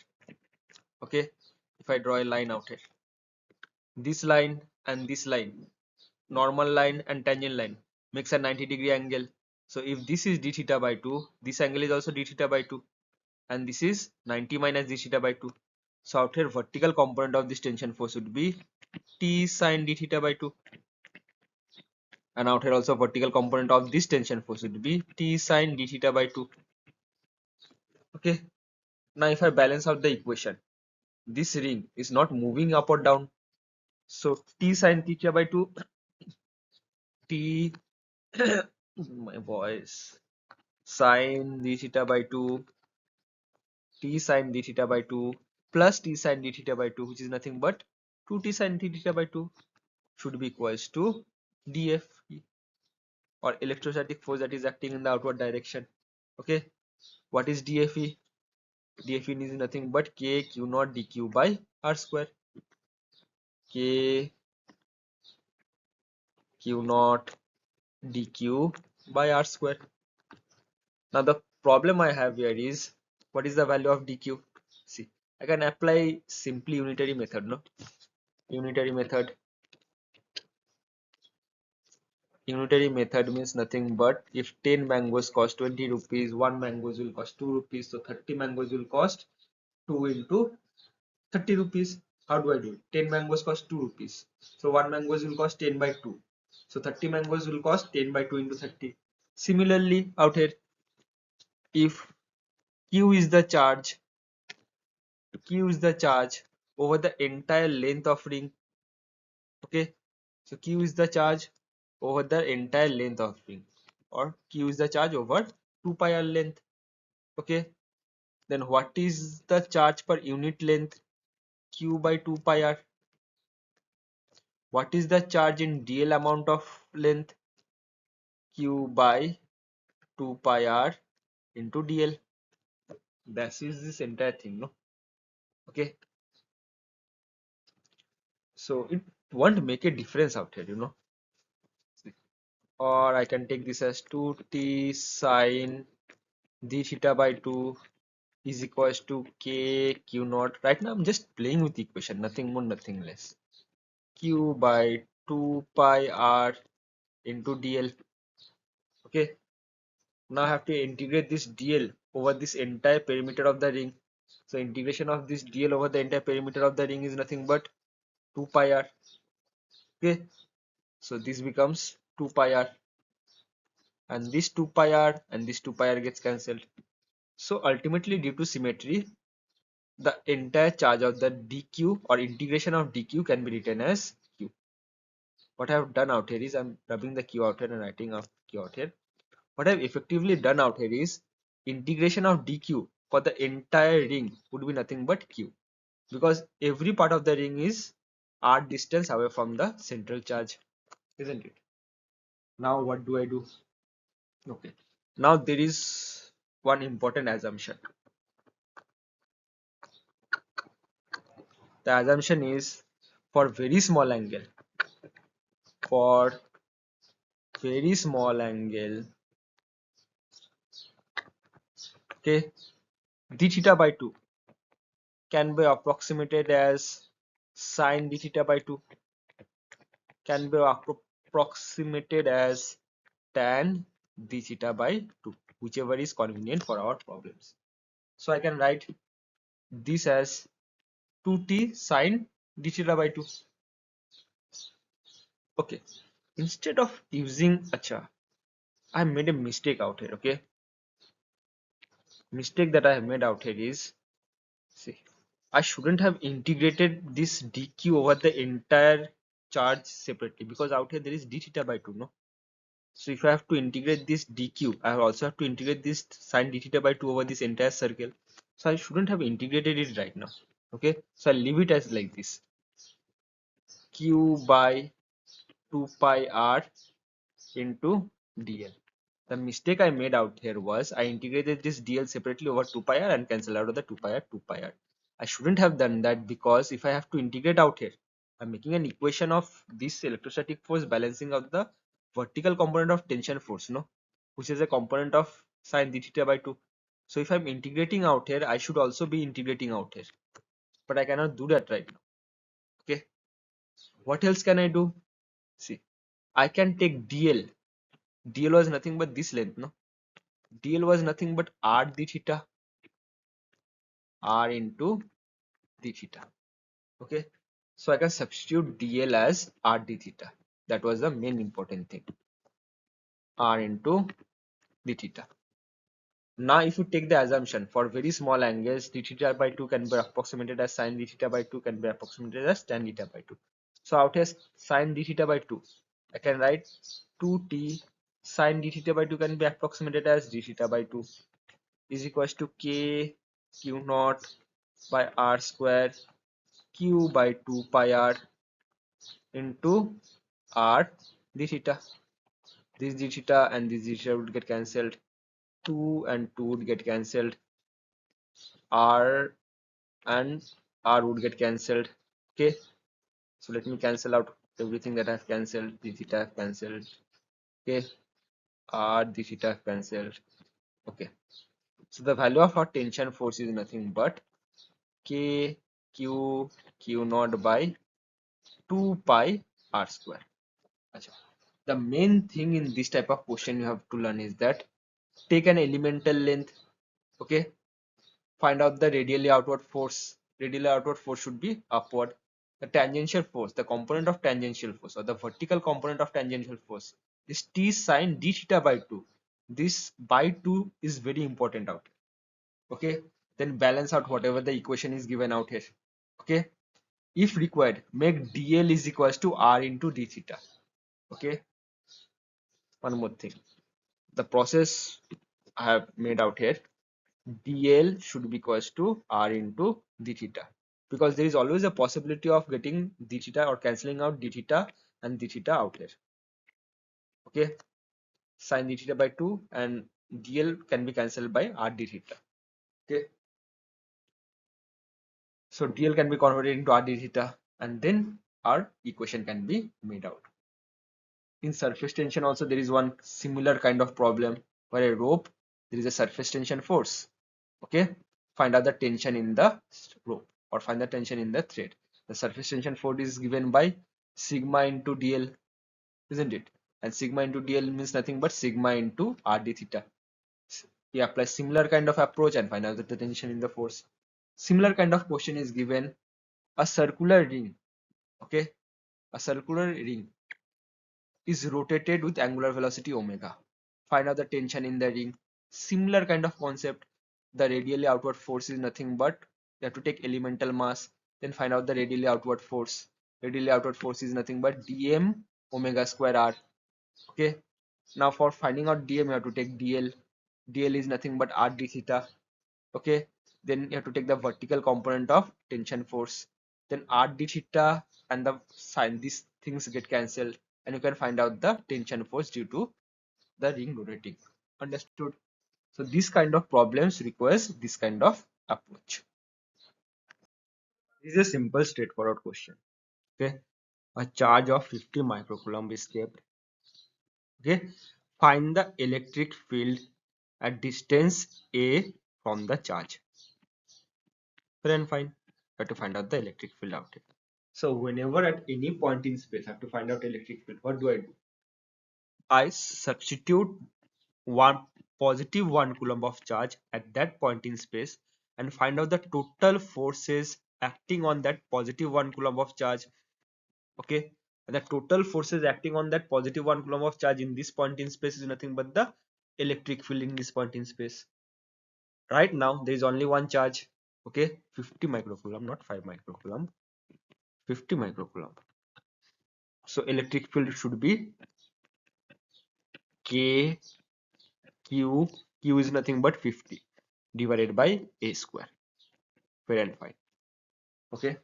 okay, if I draw a line out here, this line and this line, normal line and tangent line, makes a 90-degree angle. So if this is d theta by 2, this angle is also d theta by 2, and this is 90 minus d theta by 2. So out here vertical component of this tension force would be T sine d theta by 2, and out here also vertical component of this tension force would be T sine d theta by 2. Okay, now if I balance out the equation, this ring is not moving up or down, so T sine theta by 2, T my voice, sine d theta by 2, T sine d theta by 2 plus T sine d theta by 2, which is nothing but 2T sine d theta by 2, should be equals to dF, or electrostatic force that is acting in the outward direction. Okay, what is dFe? dFe is nothing but k q naught dq by r square. K q naught dq by r square. Now the problem I have here is, what is the value of dq? See, I can apply simply unitary method, no? Unitary method. Unitary method means nothing but if 10 mangoes cost 20 rupees, 1 mangoes will cost 2 rupees, so 30 mangoes will cost 2 into 30 rupees. How do I do it? 10 mangoes cost 2 rupees. So 1 mangoes will cost 10 by 2. So 30 mangoes will cost 10 by 2 into 30. Similarly, out here, if Q is the charge, Q is the charge over the entire length of ring. Okay, so Q is the charge over the entire length of ring, or Q is the charge over 2 pi r length. Okay, then what is the charge per unit length? Q by 2 pi r. What is the charge in dl amount of length? Q by 2 pi r into dl. That is this entire thing, no? Okay, so it won't make a difference out here, you know. Or I can take this as 2t sine d theta by 2 is equals to k q naught. Right now I'm just playing with the equation, nothing more, nothing less. Q by 2 pi r into dl. Okay, now I have to integrate this dl over this entire perimeter of the ring. So integration of this dl over the entire perimeter of the ring is nothing but 2 pi r. Okay, so this becomes 2 pi r, and this 2 pi r and this 2 pi r gets cancelled. So ultimately, due to symmetry, the entire charge of the dq or integration of dq can be written as q. What I have done out here is I'm rubbing the q out here and writing out q out here. What I've effectively done out here is integration of dq for the entire ring would be nothing but q, because every part of the ring is r distance away from the central charge, isn't it? Now what do I do? Okay, now there is one important assumption. The assumption is, for very small angle, for very small angle, okay, d theta by 2, can be approximated as sine d theta by 2, can be approximated as tan d theta by 2, whichever is convenient for our problems. So I can write this as 2t sine d theta by 2. Okay, instead of using acha, I made a mistake out here. Okay, mistake that I have made out here is, see, I shouldn't have integrated this dq over the entire charge separately, because out here there is d theta by 2, no? So if I have to integrate this dq, I also have to integrate this sine d theta by 2 over this entire circle. So I shouldn't have integrated it right now. Okay, so I'll leave it as like this, q by 2 pi r into dl. The mistake I made out here was I integrated this dl separately over 2 pi r and cancel out of the 2 pi r 2 pi r. I shouldn't have done that, because if I have to integrate out here, I'm making an equation of this electrostatic force balancing out the vertical component of tension force, no, which is a component of sine d theta by 2. So if I'm integrating out here, I should also be integrating out here, but I cannot do that right now. Okay, what else can I do? See, I can take dl. Dl was nothing but this length, no? Dl was nothing but r d theta, r into d theta. Okay, so I can substitute dl as r d theta. That was the main important thing, r into d theta. Now if you take the assumption for very small angles, d theta by 2 can be approximated as sine d theta by 2 can be approximated as tan theta by 2. So out here sine d theta by 2, I can write 2t sine d theta by 2 can be approximated as d theta by 2 is equals to k q naught by r square q by 2 pi r into r d theta. This d theta and this d theta would get cancelled. 2 and 2 would get cancelled. R and R would get cancelled. Okay, so let me cancel out everything that I've cancelled. D theta I've cancelled. Okay, R d theta I've cancelled. Okay, so the value of our tension force is nothing but k q naught by 2 pi r square. Achha. The main thing in this type of question you have to learn is that take an elemental length. Okay, find out the radially outward force. Radially outward force should be upward. The tangential force, the component of tangential force or the vertical component of tangential force is t sine d theta by 2. This by 2 is very important out. Okay, then balance out whatever the equation is given out here. Okay, if required, make dl is equals to r into d theta. Okay, one more thing, the process I have made out here, dl should be equals to r into d theta, because there is always a possibility of getting d theta or cancelling out d theta and d theta out here. Okay, sine d theta by 2 and dl can be cancelled by r d theta. Okay, so dl can be converted into r d theta and then our equation can be made out. In surface tension also there is one similar kind of problem where a rope, there is a surface tension force. Okay, find out the tension in the rope or find the tension in the thread. The surface tension force is given by sigma into dl, isn't it? And sigma into dl means nothing but sigma into r d theta. We apply similar kind of approach and find out the tension in the force. Similar kind of question is given, a circular ring. Okay, a circular ring is rotated with angular velocity omega. Find out the tension in the ring. Similar kind of concept. The radially outward force is nothing but you have to take elemental mass, then find out the radially outward force. Radially outward force is nothing but dm omega square r. Okay, now for finding out dm you have to take dl. Dl is nothing but r d theta. Okay, then you have to take the vertical component of tension force, then r d theta and the sine, these things get cancelled and you can find out the tension force due to the ring rotating. Understood? So this kind of problems requires this kind of approach. This is a simple straightforward question. Okay, a charge of 50 microcoulomb is kept. Okay, find the electric field at distance a from the charge. Fair and fine. have to find out the electric field out here. So whenever at any point in space I have to find out electric field, what do? I substitute one positive 1 coulomb of charge at that point in space and find out the total forces acting on that positive 1 coulomb of charge. Okay, and the total forces acting on that positive 1 coulomb of charge in this point in space is nothing but the electric field in this point in space. Right now there is only one charge, okay, 50 microcoulomb, not 5 microcoulomb, 50 microcoulomb. So electric field should be K Q. Q is nothing but 50 divided by A square. Fair and fine. Okay.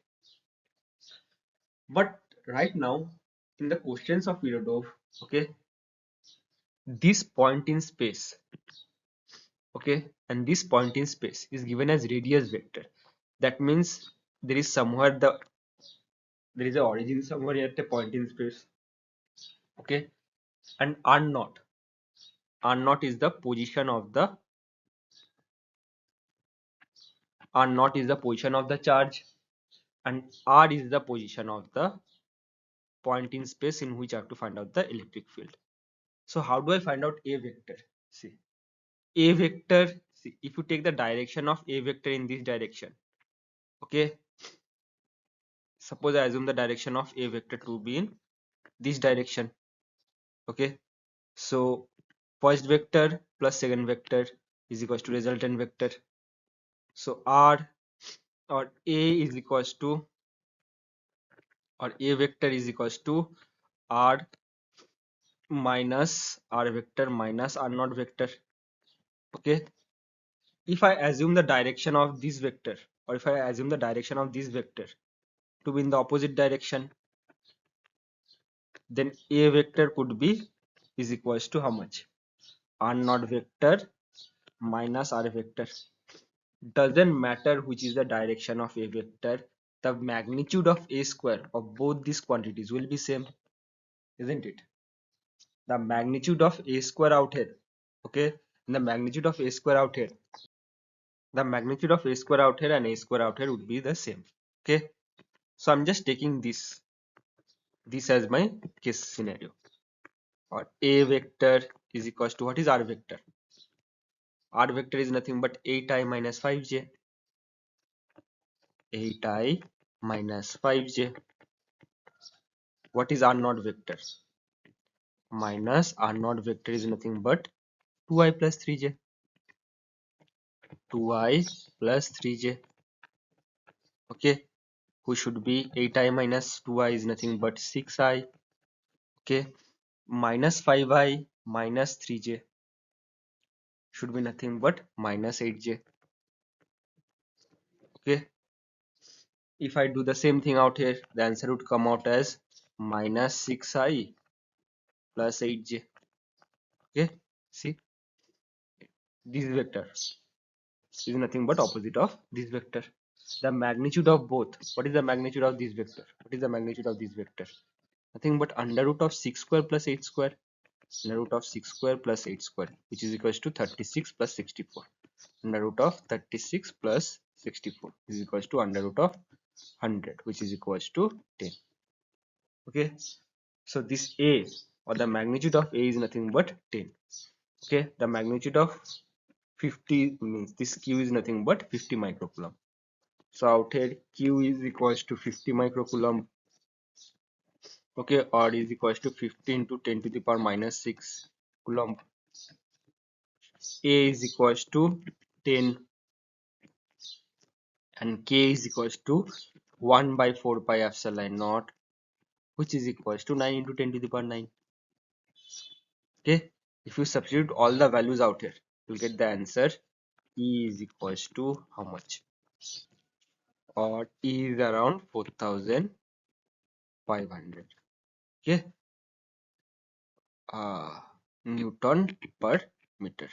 But right now in the questions of irodov, okay, this point in space, okay, and this point in space is given as radius vector. That means there is somewhere there is a origin somewhere at a point in space, okay, and r naught is the position of the charge, and r is the position of the point in space in which I have to find out the electric field. So how do I find out a vector? See, a vector, see, if you take the direction of a vector in this direction, okay, suppose I assume the direction of a vector to be in this direction, okay, so first vector plus second vector is equals to resultant vector. So r or a is equals to, or a vector is equals to r minus r vector minus r naught vector. Okay, if I assume the direction of this vector, or if I assume the direction of this vector to be in the opposite direction, then a vector could be is equals to how much? R naught vector minus r vector. Doesn't matter which is the direction of a vector, the magnitude of a square of both these quantities will be same, isn't it? The magnitude of a square out here, okay, and the magnitude of a square out here, the magnitude of a square out here and a square out here would be the same. Okay, so I'm just taking this as my case scenario. Or a vector is equals to, what is r vector? R vector is nothing but 8i minus 5j. 8i minus 5j. What is r naught vector? Minus r naught vector is nothing but 2i plus 3j. 2i plus 3j. Okay, who should be 8i minus 2i is nothing but 6i. Okay, minus 5i minus 3j should be nothing but minus 8j. Okay, if I do the same thing out here, the answer would come out as minus 6i plus 8j. Okay, see, this vector is nothing but opposite of this vector. The magnitude of both, what is the magnitude of this vector? What is the magnitude of this vector? Nothing but under root of 6 square plus 8 square. Under root of 6 square plus 8 square, which is equals to 36 plus 64. Under root of 36 plus 64 is equals to under root of 100, which is equals to 10. Okay, so this a, or the magnitude of a, is nothing but 10. Okay, the magnitude of 50 means this q is nothing but 50 microcoulomb. So out here q is equals to 50 microcoulomb. Okay, or is equals to 15 to 10 to the power minus 6 coulomb. A is equals to 10 and k is equals to 1 by 4 pi epsilon naught, which is equals to 9 into 10 to the power 9. Okay, if you substitute all the values out here, you'll get the answer. E is equals to how much? Or E is around 4500. Okay, Newton per meter.